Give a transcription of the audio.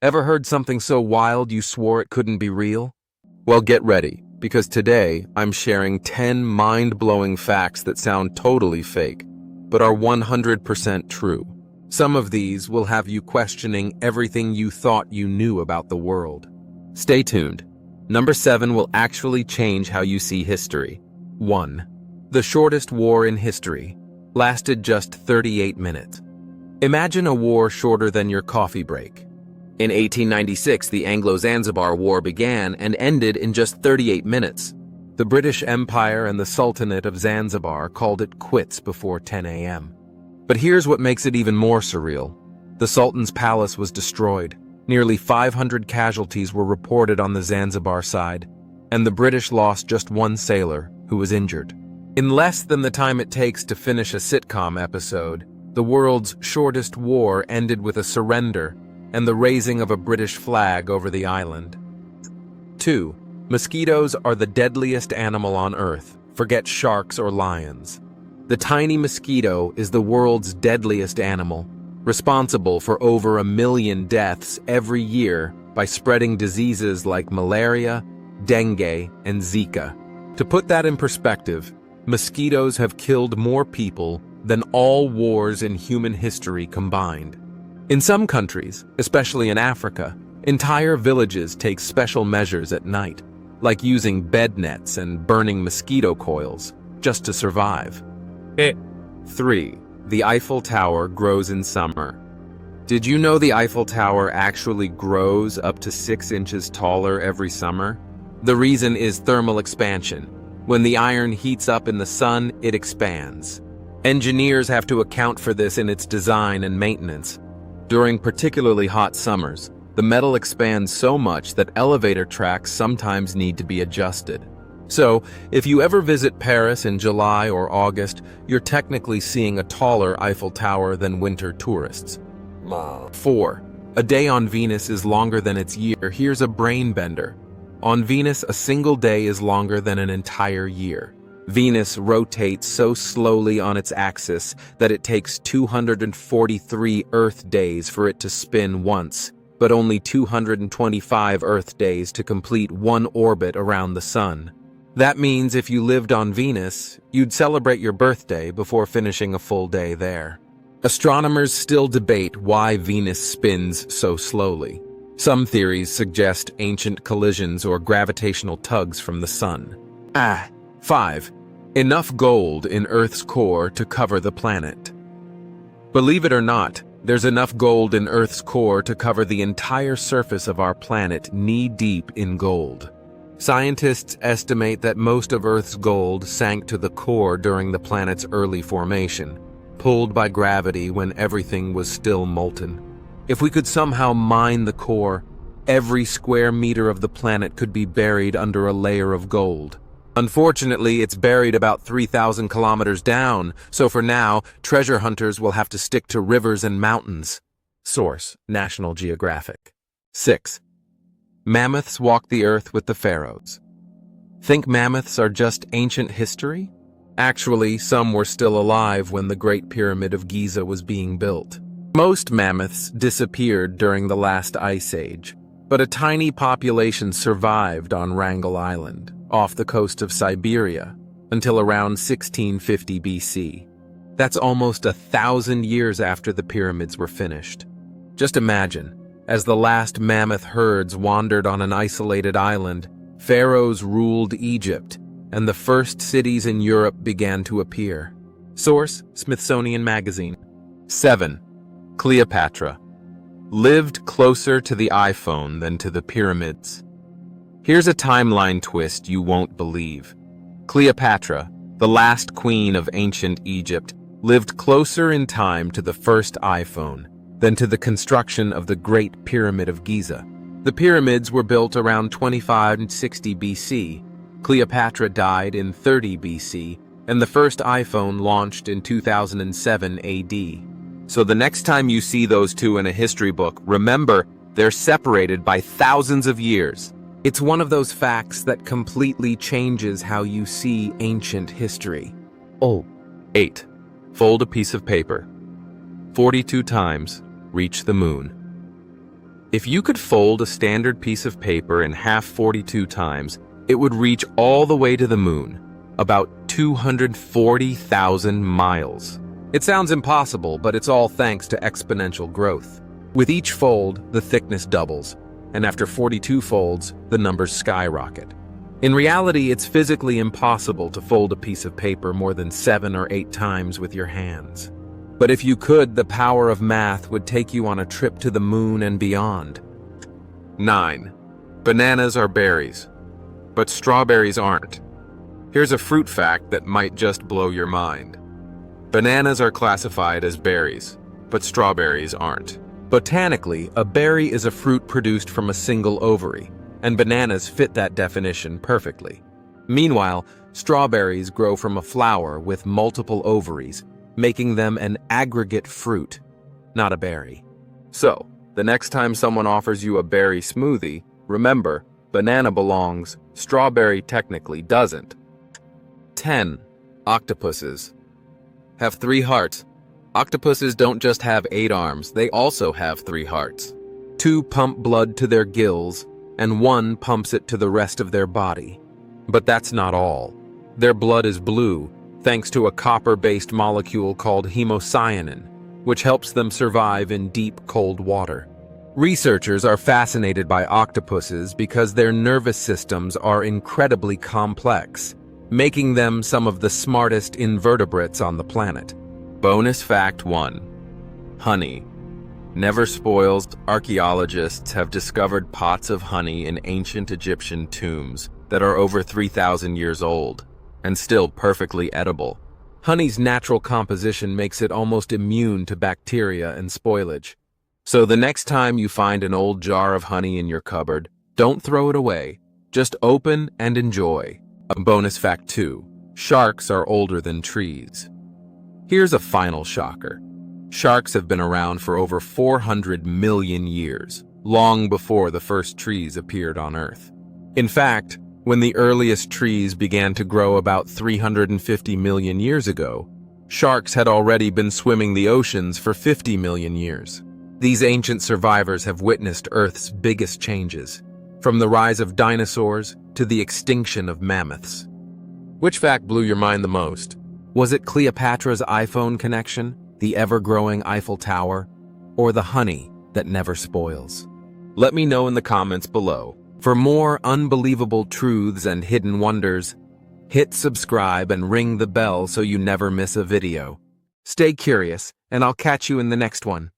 Ever heard something so wild you swore it couldn't be real? Well, get ready, because today I'm sharing 10 mind-blowing facts that sound totally fake, but are 100% true. Some of these will have you questioning everything you thought you knew about the world. Stay tuned. Number 7 will actually change how you see history. 1. The shortest war in history lasted just 38 minutes. Imagine a war shorter than your coffee break. In 1896, the Anglo-Zanzibar War began and ended in just 38 minutes. The British Empire and the Sultanate of Zanzibar called it quits before 10 a.m. But here's what makes it even more surreal. The Sultan's palace was destroyed. Nearly 500 casualties were reported on the Zanzibar side, and the British lost just one sailor, who was injured. In less than the time it takes to finish a sitcom episode, the world's shortest war ended with a surrender and the raising of a British flag over the island. 2. Mosquitoes are the deadliest animal on Earth. Forget sharks or lions. The tiny mosquito is the world's deadliest animal, responsible for over 1 million deaths every year by spreading diseases like malaria, dengue, and Zika. To put that in perspective, mosquitoes have killed more people than all wars in human history combined. In some countries, especially in Africa, entire villages take special measures at night, like using bed nets and burning mosquito coils, just to survive. 3. The Eiffel Tower grows in summer. Did you know the Eiffel Tower actually grows up to 6 inches taller every summer? The reason is thermal expansion. When the iron heats up in the sun, it expands. Engineers have to account for this in its design and maintenance. During particularly hot summers, the metal expands so much that elevator tracks sometimes need to be adjusted. So, if you ever visit Paris in July or August, you're technically seeing a taller Eiffel Tower than winter tourists. 4. A day on Venus is longer than its year. Here's a brain bender. On Venus, a single day is longer than an entire year. Venus rotates so slowly on its axis that it takes 243 Earth days for it to spin once, but only 225 Earth days to complete one orbit around the Sun. That means if you lived on Venus, you'd celebrate your birthday before finishing a full day there. Astronomers still debate why Venus spins so slowly. Some theories suggest ancient collisions or gravitational tugs from the Sun. 5. Enough gold in Earth's core to cover the planet. Believe it or not, there's enough gold in Earth's core to cover the entire surface of our planet knee-deep in gold. Scientists estimate that most of Earth's gold sank to the core during the planet's early formation, pulled by gravity when everything was still molten. If we could somehow mine the core, every square meter of the planet could be buried under a layer of gold. Unfortunately, it's buried about 3,000 kilometers down, so for now, treasure hunters will have to stick to rivers and mountains. Source: National Geographic. 6. Mammoths walk the earth with the pharaohs. Think mammoths are just ancient history? Actually, some were still alive when the Great Pyramid of Giza was being built. Most mammoths disappeared during the last ice age, but a tiny population survived on Wrangel Island, off the coast of Siberia, until around 1650 BC. That's almost 1,000 years after the pyramids were finished. Just imagine, as the last mammoth herds wandered on an isolated island, pharaohs ruled Egypt, and the first cities in Europe began to appear. Source: Smithsonian Magazine. 7. Cleopatra lived closer to the iPhone than to the pyramids. Here's a timeline twist you won't believe. Cleopatra, the last queen of ancient Egypt, lived closer in time to the first iPhone than to the construction of the Great Pyramid of Giza. The pyramids were built around 2560 BC. Cleopatra died in 30 BC, and the first iPhone launched in 2007 AD. So the next time you see those two in a history book, remember, they're separated by thousands of years. It's one of those facts that completely changes how you see ancient history. 8. Fold a piece of paper. 42 times, reach the moon. If you could fold a standard piece of paper in half 42 times, it would reach all the way to the moon, about 240,000 miles. It sounds impossible, but it's all thanks to exponential growth. With each fold, the thickness doubles, and after 42 folds, the numbers skyrocket. In reality, it's physically impossible to fold a piece of paper more than 7 or 8 times with your hands. But if you could, the power of math would take you on a trip to the moon and beyond. 9. Bananas are berries, but strawberries aren't. Here's a fruit fact that might just blow your mind. Bananas are classified as berries, but strawberries aren't. Botanically, a berry is a fruit produced from a single ovary, and bananas fit that definition perfectly. Meanwhile, strawberries grow from a flower with multiple ovaries, making them an aggregate fruit, not a berry. So, the next time someone offers you a berry smoothie, remember, banana belongs, strawberry technically doesn't. 10. Octopuses have 3 hearts. Octopuses don't just have 8 arms, they also have 3 hearts. 2 pump blood to their gills, and 1 pumps it to the rest of their body. But that's not all. Their blood is blue, thanks to a copper-based molecule called hemocyanin, which helps them survive in deep, cold water. Researchers are fascinated by octopuses because their nervous systems are incredibly complex, making them some of the smartest invertebrates on the planet. Bonus fact 1. Honey never spoils. Archaeologists have discovered pots of honey in ancient Egyptian tombs that are over 3,000 years old and still perfectly edible. Honey's natural composition makes it almost immune to bacteria and spoilage. So the next time you find an old jar of honey in your cupboard, don't throw it away. Just open and enjoy. Bonus fact 2. Sharks are older than trees. Here's a final shocker. Sharks have been around for over 400 million years, long before the first trees appeared on Earth. In fact, when the earliest trees began to grow about 350 million years ago, sharks had already been swimming the oceans for 50 million years. These ancient survivors have witnessed Earth's biggest changes, from the rise of dinosaurs to the extinction of mammoths. Which fact blew your mind the most? Was it Cleopatra's iPhone connection, the ever-growing Eiffel Tower, or the honey that never spoils? Let me know in the comments below. For more unbelievable truths and hidden wonders, hit subscribe and ring the bell so you never miss a video. Stay curious, and I'll catch you in the next one.